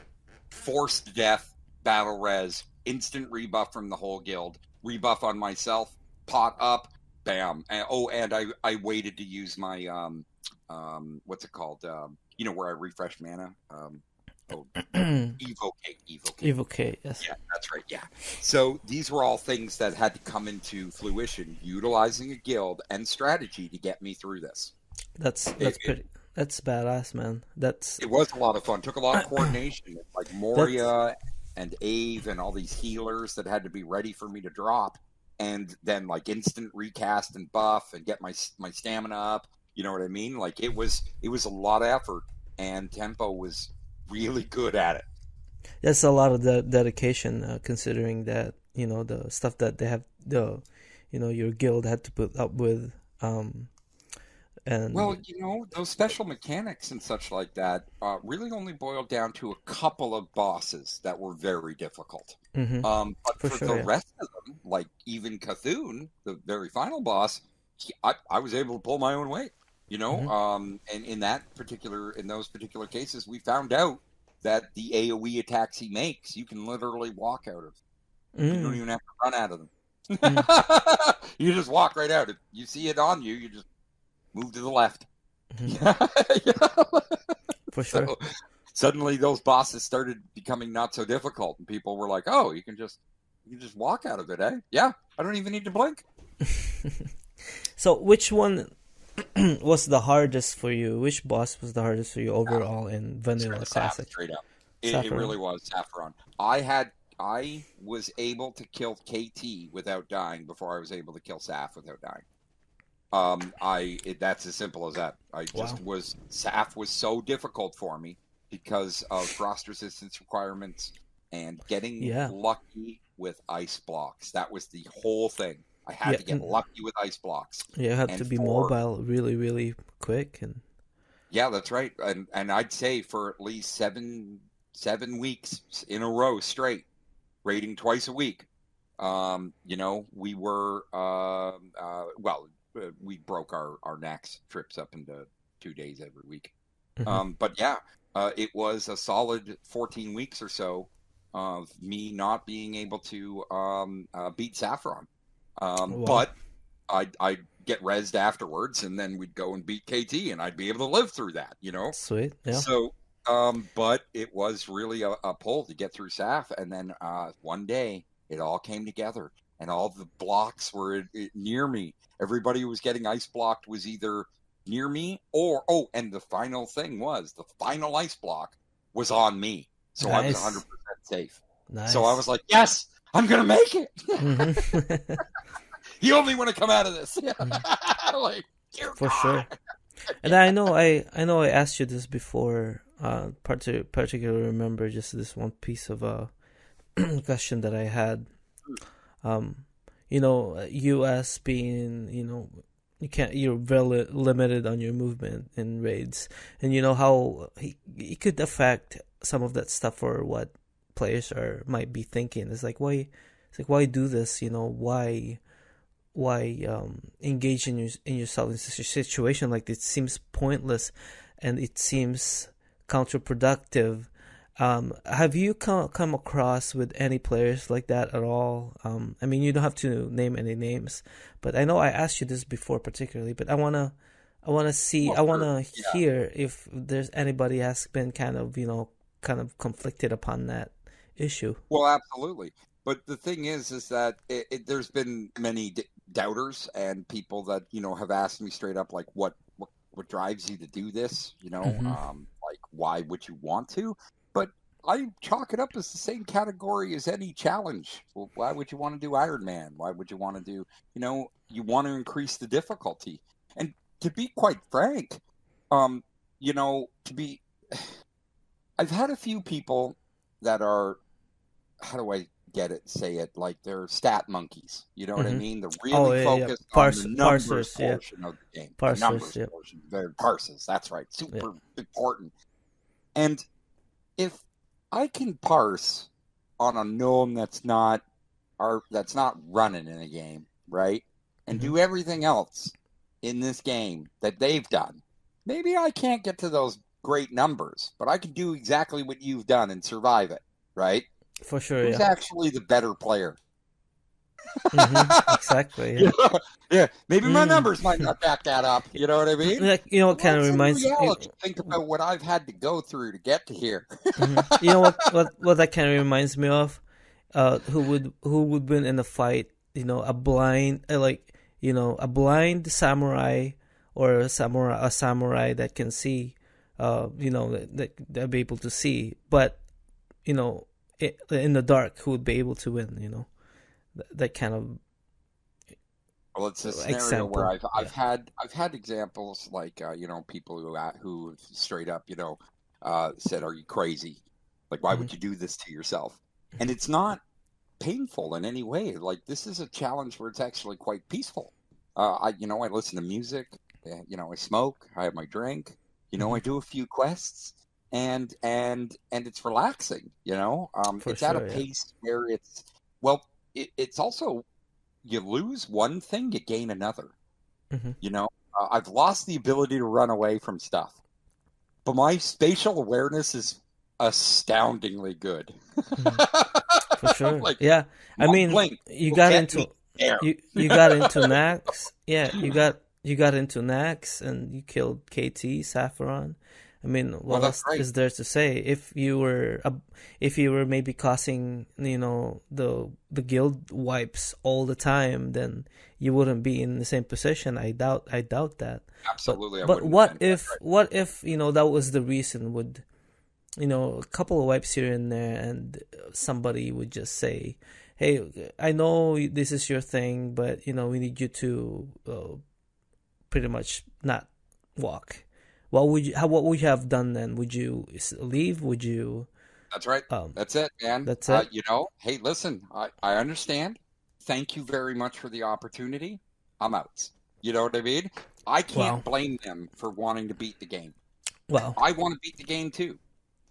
forced death, battle res, instant rebuff from the whole guild, rebuff on myself, pot up, bam. And I waited to use my what's it called? Where I refresh mana. Evocate. Evocate, yes. Yeah, that's right. Yeah. So these were all things that had to come into fruition, utilizing a guild and strategy to get me through this. That's badass, man. It was a lot of fun. Took a lot of coordination, like Moria and Ave and all these healers that had to be ready for me to drop, and then like instant recast and buff and get my stamina up. You know what I mean? Like it was a lot of effort, and Tempo was really good at it. That's a lot of dedication, considering that the stuff that they have, your guild had to put up with, and well, those special mechanics and such like that really only boiled down to a couple of bosses that were very difficult. Mm-hmm. But for for sure, the rest of them, like even Cthulhu, the very final boss, I was able to pull my own weight. And in those particular cases, we found out that the AoE attacks he makes, you can literally walk out of. You don't even have to run out of them. You just walk right out. If you see it on you, you just move to the left. For sure. So, suddenly those bosses started becoming not so difficult, and people were like, "Oh, you can just walk out of it, eh? Yeah, I don't even need to blink." So, which one was the hardest for you? Which boss was the hardest for you overall in Vanilla Classic? Straight up, it really was Saffron. I was able to kill KT without dying before I was able to kill Saf without dying. That's as simple as that. Saf was so difficult for me because of frost resistance requirements and getting lucky with ice blocks. That was the whole thing. I had to get lucky with ice blocks. Yeah, you had to be mobile really, really quick. And yeah, that's right. And I'd say for at least seven weeks in a row straight, raiding twice a week. We were we broke our next trips up into 2 days every week. Mm-hmm. But yeah, it was a solid 14 weeks or so of me not being able to beat Saffron. But I'd get rezzed afterwards, and then we'd go and beat KT, and I'd be able to live through that, Sweet, yeah. So, but it was really a pull to get through Saf, and then one day it all came together, and all the blocks were near me. Everybody who was getting ice blocked was either near me and the final thing was the final ice block was on me, so nice. I was 100% safe. Nice. So I was like, yes, I'm gonna make it. Mm-hmm. You only want to come out of this. Like, for sure. And I know I asked you this before. Particularly remember just this one piece of question that I had. US being, you're very limited on your movement in raids, and how it could affect some of that stuff for what players might be thinking. It's like why do this? Why engage in yourself in such a situation like this? It seems pointless, and it seems counterproductive. Have you come across with any players like that at all? I mean, you don't have to name any names, but I know I asked you this before particularly, but I wanna hear if there's anybody has been kind of conflicted upon that issue. Well, absolutely. But the thing is that there's been many doubters and people that have asked me straight up, like, what drives you to do this? Mm-hmm. Like, why would you want to? But I chalk it up as the same category as any challenge. Well, why would you want to do Iron Man? Why would you want to do? You want to increase the difficulty. And to be quite frank, to be, I've had a few people that are, how do I say it? Like, they're stat monkeys. You know what I Mm-hmm. mean? They're Oh, really yeah, yeah. focused on the numbers Parsers, yeah. portion of the game. The Parsers, numbers yeah. portion. They're parsers. That's right. Yeah. Super important. And if I can parse on a gnome that's not running in a game, right? And Mm-hmm. do everything else in this game that they've done, maybe I can't get to those great numbers, but I can do exactly what you've done and survive it, right? For sure, Who's yeah. actually the better player? Mm-hmm. Exactly, yeah. Yeah, maybe my numbers might not back that up. You know what I mean? Like, what kind of Let's, in reminds reality, think about what I've had to go through to get to here. Mm-hmm. You know what that kind of reminds me of? Who would win in a fight? A blind a blind samurai, or a samurai that can see, that they'll be able to see, but in the dark, who would be able to win? That kind of Well, it's a scenario example. where I've had examples like people who straight up said, "Are you crazy? Like, why would you do this to yourself?" And it's not painful in any way. Like, this is a challenge where it's actually quite peaceful. I listen to music. I smoke. I have my drink. I do a few quests, and it's relaxing. For It's at a sure, yeah. pace where it's also, you lose one thing, you gain another. Mm-hmm. I've lost the ability to run away from stuff, but my spatial awareness is astoundingly good. For sure. Like, Yeah. I mean, blink, you got get into me there. you got into Nax. Yeah, you got into Nax, and you killed KT Saffron. I mean, what that's else right. is there to say? If you were maybe causing the guild wipes all the time, then you wouldn't be in the same position. I doubt that. Absolutely, I But wouldn't what have been. if that was the reason? Would a couple of wipes here and there, and somebody would just say, "Hey, I know this is your thing, but we need you to pretty much not walk." What would you have done then? Would you leave? Would you? That's right. That's it, man. That's it. Hey, listen, I understand. Thank you very much for the opportunity. I'm out. You know what I mean? I can't blame them for wanting to beat the game. Well, I want to beat the game too,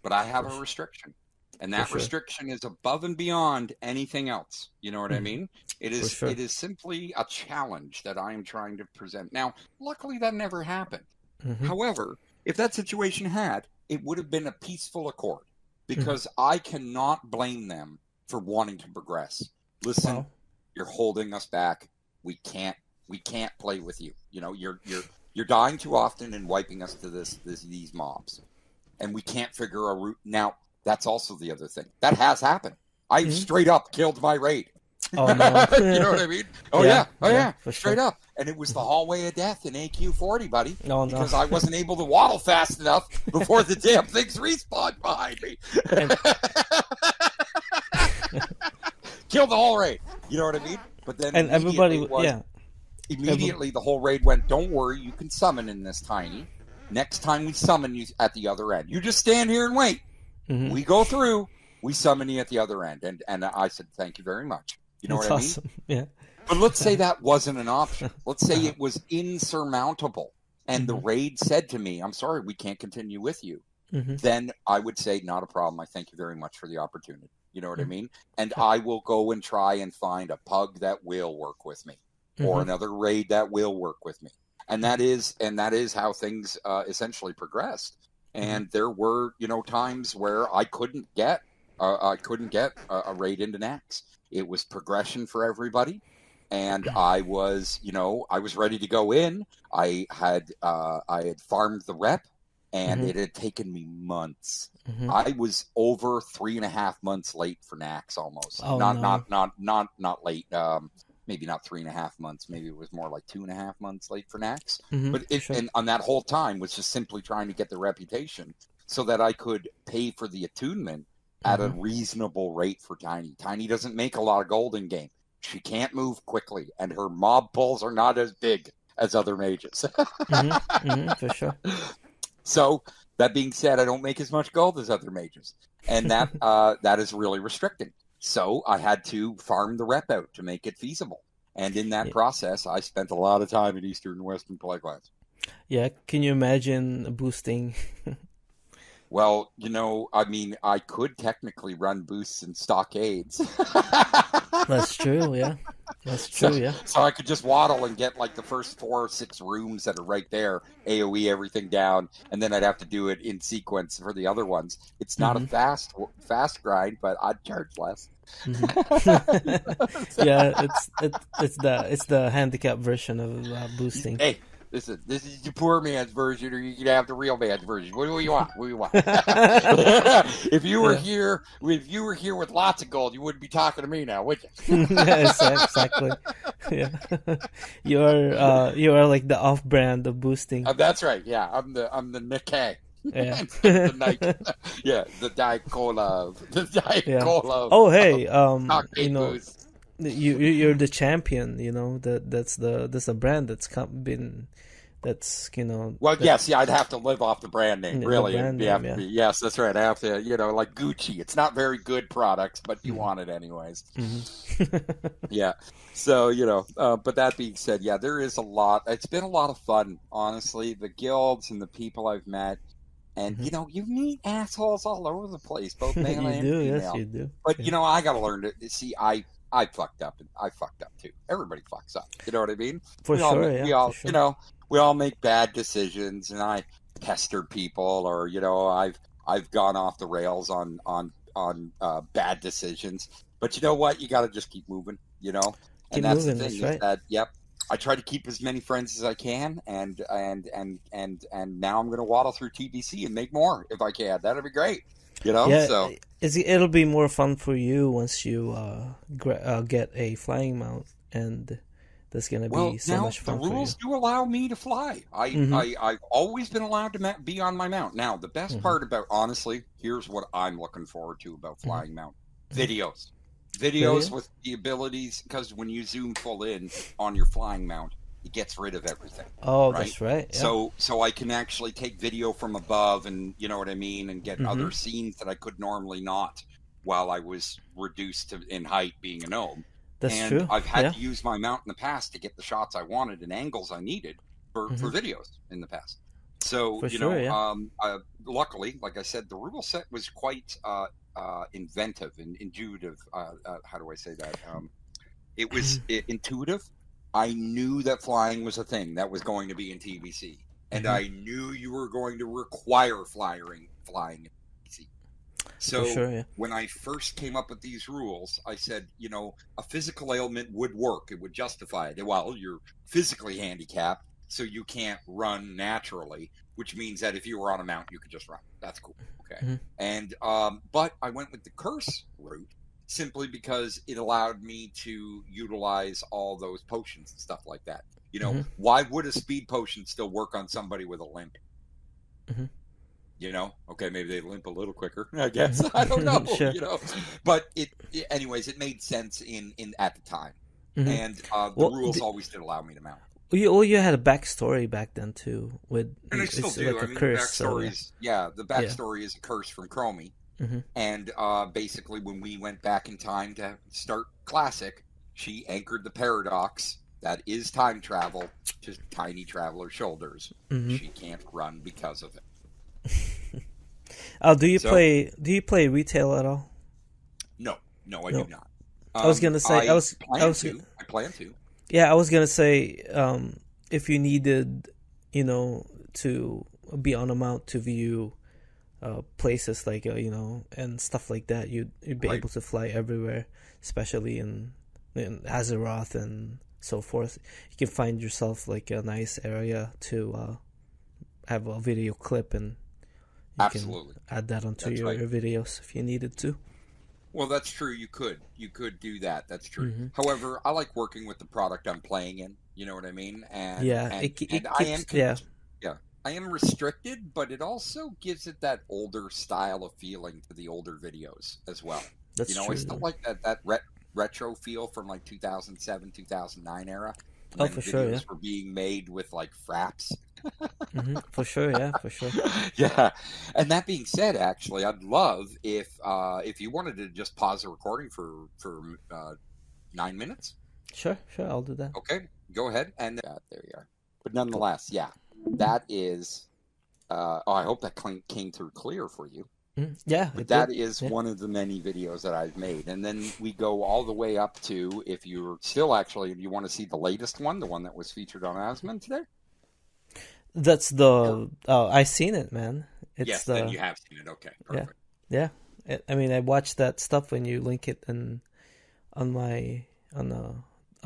but I have a restriction. And that restriction is above and beyond anything else. You know what I mean? It is simply a challenge that I am trying to present. Now, luckily that never happened. Mm-hmm. However, if that situation had, it would have been a peaceful accord, because I cannot blame them for wanting to progress. Listen, you're holding us back. We can't play with you. You're dying too often and wiping us to these mobs, and we can't figure a route. Now, that's also the other thing that has happened. I've straight up killed my raid. Oh no! You know what I mean? Oh yeah, sure. straight up. And it was the hallway of death in AQ40, buddy. Oh, no. Because I wasn't able to waddle fast enough before the damn things respawned behind me. Kill the whole raid. You know what I mean? But then immediately the whole raid went, "Don't worry, you can summon in this tiny. Next time we summon you at the other end. You just stand here and wait. Mm-hmm. We go through, we summon you at the other end." And I said, "Thank you very much." You know what I mean? Awesome. Yeah. But let's say that wasn't an option. Let's say it was insurmountable, and the raid said to me, "I'm sorry, we can't continue with you." Then I would say, "Not a problem. I thank you very much for the opportunity." You know what I mean? And I will go and try and find a pug that will work with me, or another raid that will work with me. And that is how things essentially progressed. And there were, times where I couldn't get a raid into Nax. It was progression for everybody, and I was ready to go in. I had farmed the rep, and Mm-hmm. it had taken me months. Mm-hmm. I was over 3.5 months late for NAX almost. Oh Not no. not late. Maybe not 3.5 months. Maybe it was more like 2.5 months late for NAX. Mm-hmm. But For sure. and on that whole time was just simply trying to get the reputation so that I could pay for the attunement at a reasonable rate for Tiny. Tiny doesn't make a lot of gold in game. She can't move quickly, and her mob pulls are not as big as other mages. For sure. So that being said, I don't make as much gold as other mages, and that that is really restricting. So I had to farm the rep out to make it feasible, and in that process, I spent a lot of time in Eastern and Western Playgrounds. Yeah, can you imagine boosting? Well, I mean, I could technically run boosts in stockades. That's true, yeah. That's true, yeah. So I could just waddle and get like the first 4 or 6 rooms that are right there, AoE everything down, and then I'd have to do it in sequence for the other ones. It's not a fast grind, but I'd charge less. Yeah, it's the handicap version of boosting. Hey, this is the poor man's version, or you can have the real man's version. What do you want? What do you want? If you were here with lots of gold, you wouldn't be talking to me now, would you? Exactly. Yeah, you are like the off-brand of boosting. That's right. Yeah, I'm the Nikkei. Yeah. The Nike. Yeah, the Diet Cola. The Diet Cola. Oh, hey, Boost. you're the champion. That's a brand that's Well, yes, yeah, I'd have to live off the brand name, really. Yes, that's right. I have to, like Gucci. It's not very good products, but you want it anyways. Yeah. So, but that being said, yeah, there is a lot. It's been a lot of fun, honestly. The guilds and the people I've met. And, you meet assholes all over the place, both male and female. Yes, you do. But, I got to learn to see, I fucked up, and I fucked up too. Everybody fucks up. You know what I mean? For sure. We all make bad decisions, and I pester people, or I've gone off the rails on bad decisions. But you know what? You got to just keep moving. And that's the thing. That's right. Is that, yep. I try to keep as many friends as I can, and now I'm going to waddle through TBC and make more if I can. That'd be great. Yeah, so it'll be more fun for you once you get a flying mount, and that's going to be so much fun for you. The rules do allow me to fly. I've always been allowed to be on my mount. Now, the best part about, honestly, here's what I'm looking forward to about flying mount. Videos with the abilities, because when you zoom full in on your flying mount, it gets rid of everything. Oh, right? That's right. Yeah. So I can actually take video from above, and you know what I mean, and get other scenes that I could normally not while I was reduced in height being a gnome. That's true. I've had to use my mount in the past to get the shots I wanted and angles I needed for videos in the past. So luckily, like I said, the rule set was quite inventive and intuitive. How do I say that? It was intuitive. I knew that flying was a thing that was going to be in TBC, and I knew you were going to require flying in TBC. So when I first came up with these rules, I said, a physical ailment would work. It would justify it. Well, you're physically handicapped, so you can't run naturally, which means that if you were on a mount, you could just run. That's cool. Okay. And but I went with the curse route simply because it allowed me to utilize all those potions and stuff like that. Why would a speed potion still work on somebody with a limp? Okay, maybe they limp a little quicker, I guess. I don't know. Sure. But anyways, it made sense in at the time. And the rules always did allow me to mount. You had a backstory back then too, with and I still do. like a curse. The backstory is a curse from Chromie, and basically when we went back in time to start Classic, she anchored the paradox that is time travel to Tinytraveler's shoulders. She can't run because of it. Do you play retail at all? No, I do not. I was gonna say I plan to. Yeah, I was gonna say, if you needed, to be on a mount to view places like and stuff like that, you'd be able to fly everywhere, especially in Azeroth and so forth. You can find yourself like a nice area to have a video clip, and you Absolutely. can add that onto That's your right. videos if you needed to. Well, that's true. You could do that. That's true. Hmm. However, I like working with the product I'm playing in. You know what I mean? And Yeah, and it I am keeps, yeah. yeah, I am restricted, but it also gives it that older style of feeling to the older videos as well. That's I true. still like that retro feel from like 2007, 2009 era Oh, when for sure, yeah. videos were being made with like fraps. For sure, yeah, for sure. Yeah. And that being said, actually, I'd love if you wanted to just pause the recording for 9 minutes. Sure, I'll do that. Okay, go ahead. And there you are. But nonetheless, yeah, that is. I hope that came through clear for you. Yeah, But it that did. is Yeah. one of the many videos that I've made. And then we go all the way up to, if you're still actually, if you want to see the latest one, the one that was featured on Asmund today. That's the I seen it, man. It's Yes, the then you have seen it. Okay, perfect. yeah. I mean, I watched that stuff when you link it on my on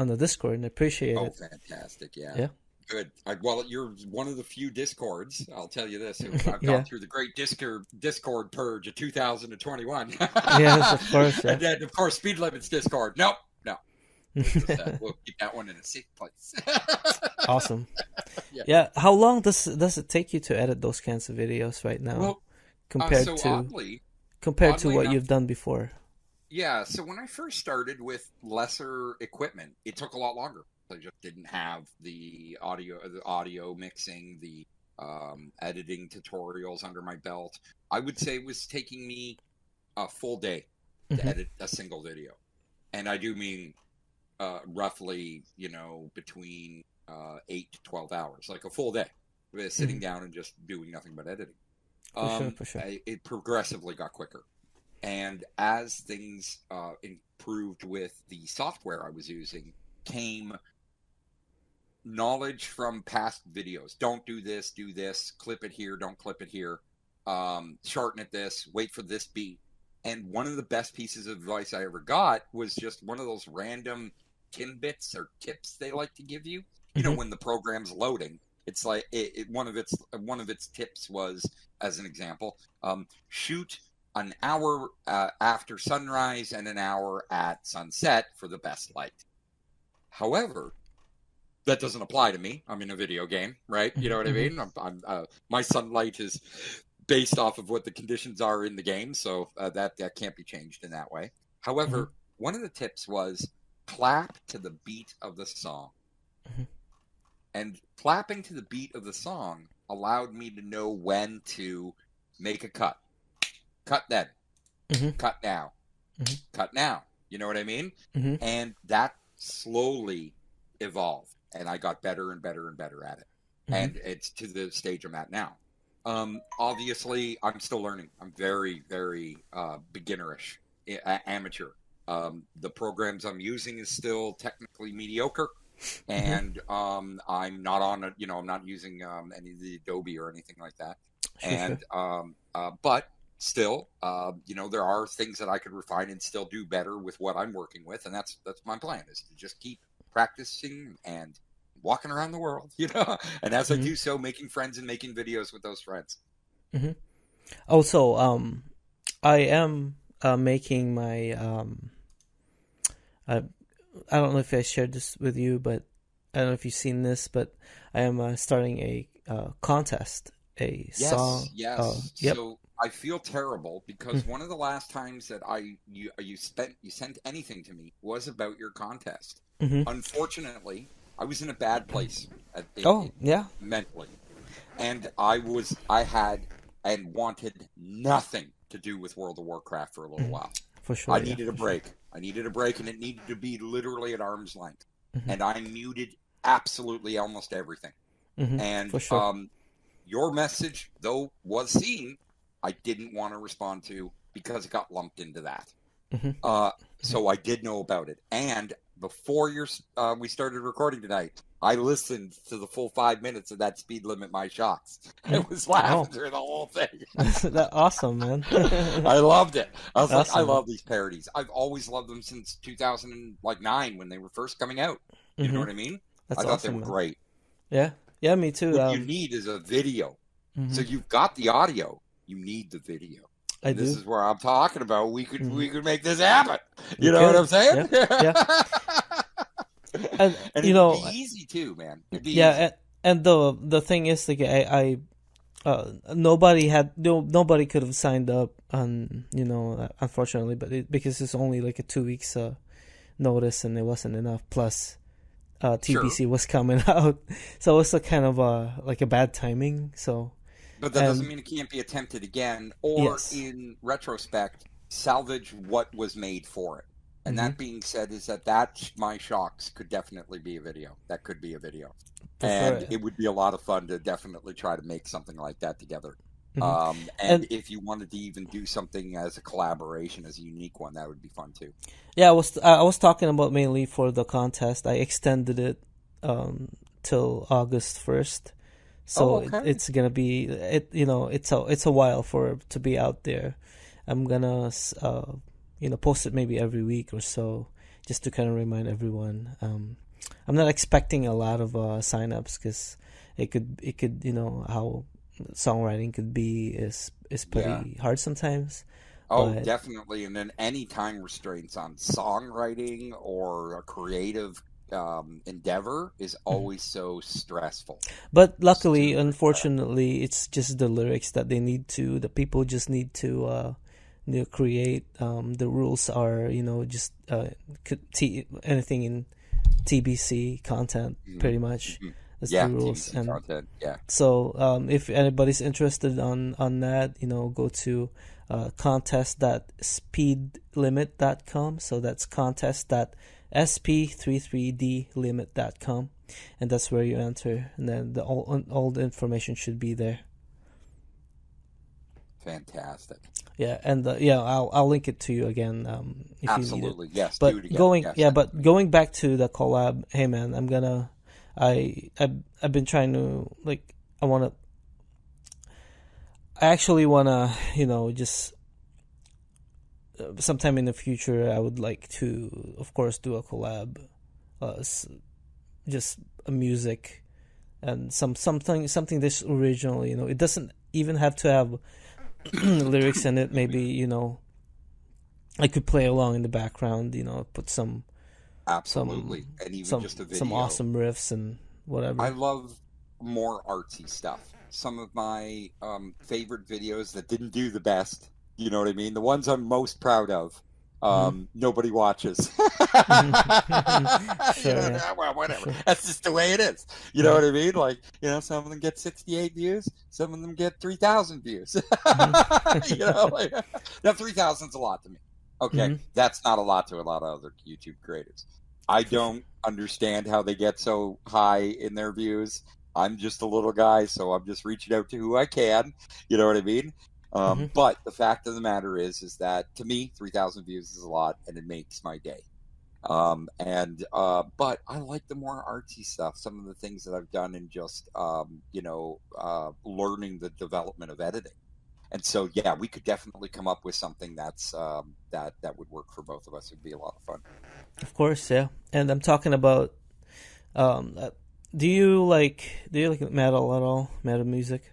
the Discord, and I appreciate Oh, it. fantastic. Yeah. Yeah. Good. Well, you're one of the few Discords. I'll tell you this. I've Yeah. gone through the great Discord purge of 2021. Yes, of course. Yeah. And then, of course, Speed Limits Discord. Nope. No. We'll keep that one in a safe place. Awesome. Yeah. Yeah. How long does it take you to edit those kinds of videos right now, Well, compared so to oddly what enough, you've done before? yeah. So when I first started with lesser equipment, it took a lot longer. I just didn't have the audio mixing, the editing tutorials under my belt. I would say it was taking me a full day to edit a single video, and I do mean roughly, between 8 to 12 hours, like a full day, sitting down and just doing nothing but editing. For sure. It progressively got quicker. And as things improved with the software I was using, came knowledge from past videos. Don't do this, clip it here, don't clip it here, shorten it this, wait for this beat. And one of the best pieces of advice I ever got was just one of those random tidbits or tips they like to give you. When the program's loading, it's like one of its tips was, as an example, shoot an hour after sunrise and an hour at sunset for the best light. However, that doesn't apply to me. I'm in a video game, right? You know what I mean? My sunlight is based off of what the conditions are in the game, so that can't be changed in that way. However, one of the tips was clap to the beat of the song. And clapping to the beat of the song allowed me to know when to make a cut. Cut then. Cut now. Cut now. You know what I mean? And that slowly evolved. And I got better and better and better at it. And it's to the stage I'm at now. Obviously, I'm still learning. I'm very, very beginnerish, amateur. The programs I'm using is still technically mediocre. And I'm not on I'm not using any of the Adobe or anything like that. But still, there are things that I could refine and still do better with what I'm working with. And that's my plan, is to just keep practicing and walking around the world, and as I do so, making friends and making videos with those friends. Also, I am making my I don't know if I shared this with you, but I don't know if you've seen this, but I am starting a contest, a song. Yes. Yep. So I feel terrible because one of the last times that you sent anything to me was about your contest. Unfortunately, I was in a bad place. Mentally, and I had and wanted nothing to do with World of Warcraft for a little while. For sure. I needed a break. I needed a break, and it needed to be literally at arm's length. And I muted absolutely almost everything. And for sure. Your message, though, was seen, I didn't want to respond to because it got lumped into that. So I did know about it. And before we started recording tonight, I listened to the full 5 minutes of that Speed Limit My Shots. I was laughing through the whole thing. That's awesome, man. I loved it. I was awesome, I love these parodies. I've always loved them since 2009 when they were first coming out. You know what I mean? That's I thought awesome, they were great. Yeah, me too. What you need is a video. So you've got the audio, you need the video. I And this do. is where I'm talking about. We could make this happen. We You know what could. I'm saying? Yeah. And And you it would be know, easy too, man. It'd be yeah, easy. and the thing is, like, nobody could have signed up on, unfortunately, but because it's only like a 2 weeks notice, and it wasn't enough. Plus, TBC was coming out, so it's a kind of like a bad timing. So, But that doesn't mean it can't be attempted again, or in retrospect, salvage what was made for it. And that being said, is that My Shocks could definitely be a video. That could be a video. And it would be a lot of fun to definitely try to make something like that together. And if you wanted to even do something as a collaboration, as a unique one, that would be fun too. Yeah, I was talking about mainly for the contest. I extended it till August 1st. So it's gonna be it's a while for it to be out there. I'm gonna post it maybe every week or so, just to kind of remind everyone. I'm not expecting a lot of signups, because it could how songwriting could be is pretty hard sometimes. Oh, definitely. And then any time restraints on songwriting or a creative endeavor is always so stressful. But luckily, unfortunately, it's just the lyrics that the people just need to create. The rules are, just anything in TBC content, pretty much. That's the rules. TBC content, So if anybody's interested on that, go to contest.speedlimit.com. So that's contest.sp33dlimit.com, and that's where you enter, and then all the information should be there. Fantastic. Yeah, and I'll link it to you again if absolutely you need it. Yes. But do it again. but going back to the collab, hey man, I've been trying to, like, I actually wanna just sometime in the future I would like to, of course, do a collab, just a music and something this original. It doesn't even have to have lyrics in it. Maybe I could play along in the background. Put some absolutely, and even just a video. Some awesome riffs and whatever. I love more artsy stuff. Some of my favorite videos that didn't do the best, you know what I mean? The ones I'm most proud of, nobody watches. Sure. Well, whatever. That's just the way it is. You know what I mean? Like, some of them get 68 views, some of them get 3,000 views. Now 3,000's a lot to me. Okay, that's not a lot to a lot of other YouTube creators. I don't understand how they get so high in their views. I'm just a little guy, so I'm just reaching out to who I can. You know what I mean? But the fact of the matter is that to me, 3,000 views is a lot, and it makes my day. But I like the more artsy stuff. Some of the things that I've done in just learning the development of editing. And so, yeah, we could definitely come up with something that's that would work for both of us. It'd be a lot of fun. Of course, yeah. And I'm talking about. Do you like metal at all? Metal music?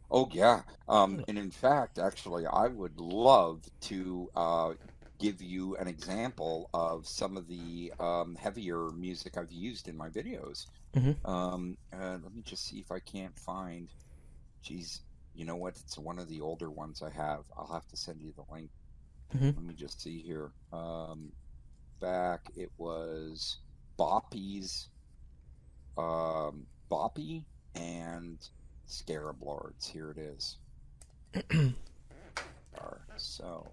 Oh yeah. And in fact, actually, I would love to give you an example of some of the heavier music I've used in my videos. Let me just see if I can't find. Geez. You know what? It's one of the older ones I have. I'll have to send you the link. Let me just see here. Back, it was Boppy's, Boppy and Scarab Lords. Here it is. So,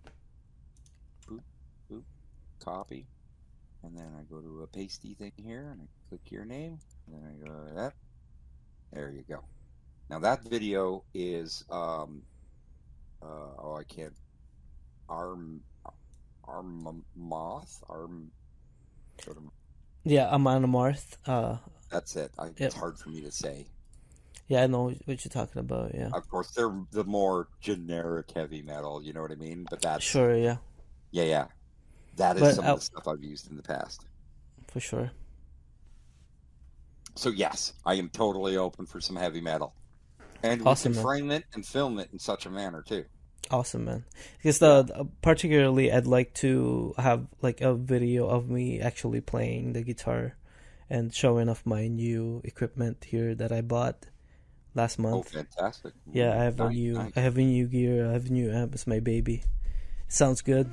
boop, boop, copy. And then I go to a pasty thing here, and I click your name. And then I go to that. There you go. Now that video is I can't Amanamarth. That's it. It's hard for me to say. Yeah, I know what you're talking about. Yeah. Of course, they're the more generic heavy metal. You know what I mean? But that's sure. Yeah. Yeah. That is some of the stuff I've used in the past. For sure. So yes, I am totally open for some heavy metal. And we Awesome, can man. frame it and film it in such a manner too. Awesome, man. Because Yeah. particularly, I'd like to have like a video of me actually playing the guitar and showing off my new equipment here that I bought last Oh, month. fantastic. Yeah, I have a Nice, new nice. I have a new gear. I have a new amp. It's my baby. It sounds good.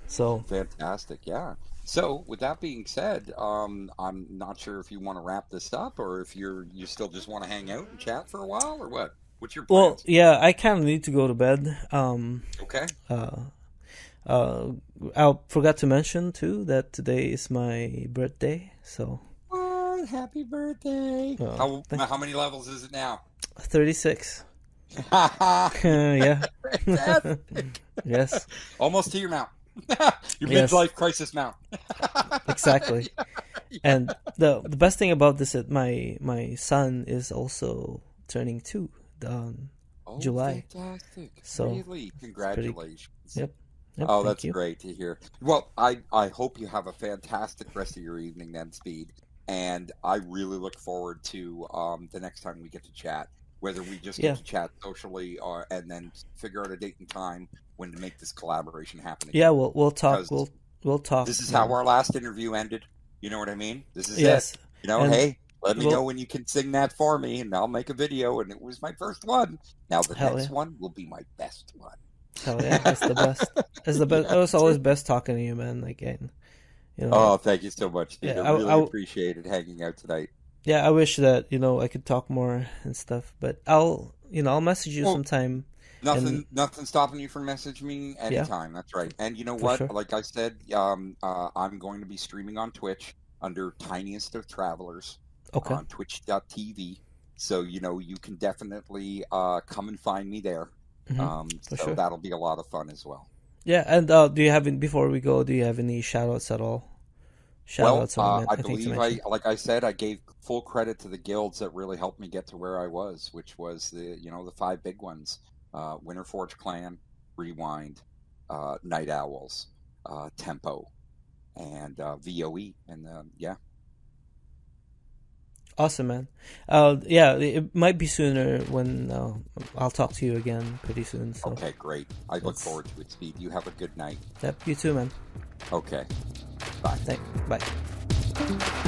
So Fantastic. Yeah. So with that being said, I'm not sure if you want to wrap this up or if you still just want to hang out and chat for a while or what? What's your well, plans? yeah, I kind of need to go to bed. Okay. I forgot to mention too that today is my birthday. So What? Happy birthday. uh, How many levels is it now? 36. Yeah. Fantastic. Yes. Almost to your mount. Your Yes. midlife crisis mount. Exactly. And the best thing about this is my son is also turning 2 Oh, July. fantastic. So Really? pretty. Congratulations. Yep. Yep. Oh, Thank that's you. great to hear. Well, I hope you have a fantastic rest of your evening then, Speed. And I really look forward to the next time we get to chat, whether we just Yeah. get to chat socially or and then figure out a date and time when to make this collaboration happen again. Yeah. We'll talk. Because We'll talk. this is how our last interview ended. You know what I mean? This is Yes. it. You know, And hey, let me we'll know when you can sing that for me, and I'll make a video. And it was my first one. Now the hell next yeah. one will be my best one. Hell yeah. That's the best. It's the best. Yeah. It was always best talking to you, man. Like, and, Oh, thank you so much, Steve. yeah. I really appreciated hanging out tonight. Yeah. I wish that I could talk more and stuff. But I'll message you Well, sometime. And nothing stopping you from messaging me yeah, anytime. That's right. And you know for what? sure. Like I said, I'm going to be streaming on Twitch under Tiniest of Travelers Okay. on twitch.tv. So, you can definitely come and find me there. For So sure. that'll be a lot of fun as well. Yeah. And do you have before we go? Do you have any shout outs at all? Shout Well, outs I I think to believe mention. like I said, I gave full credit to the guilds that really helped me get to where I was, which was the 5 big ones: Winterforge Clan, Rewind, Night Owls, Tempo, and VOE. And yeah, Awesome, man. Yeah, it might be sooner when I'll talk to you again pretty soon. So okay, great. I look let's. forward to it, Speed. You have a good night. Yep. You too, man. Okay, bye. Bye.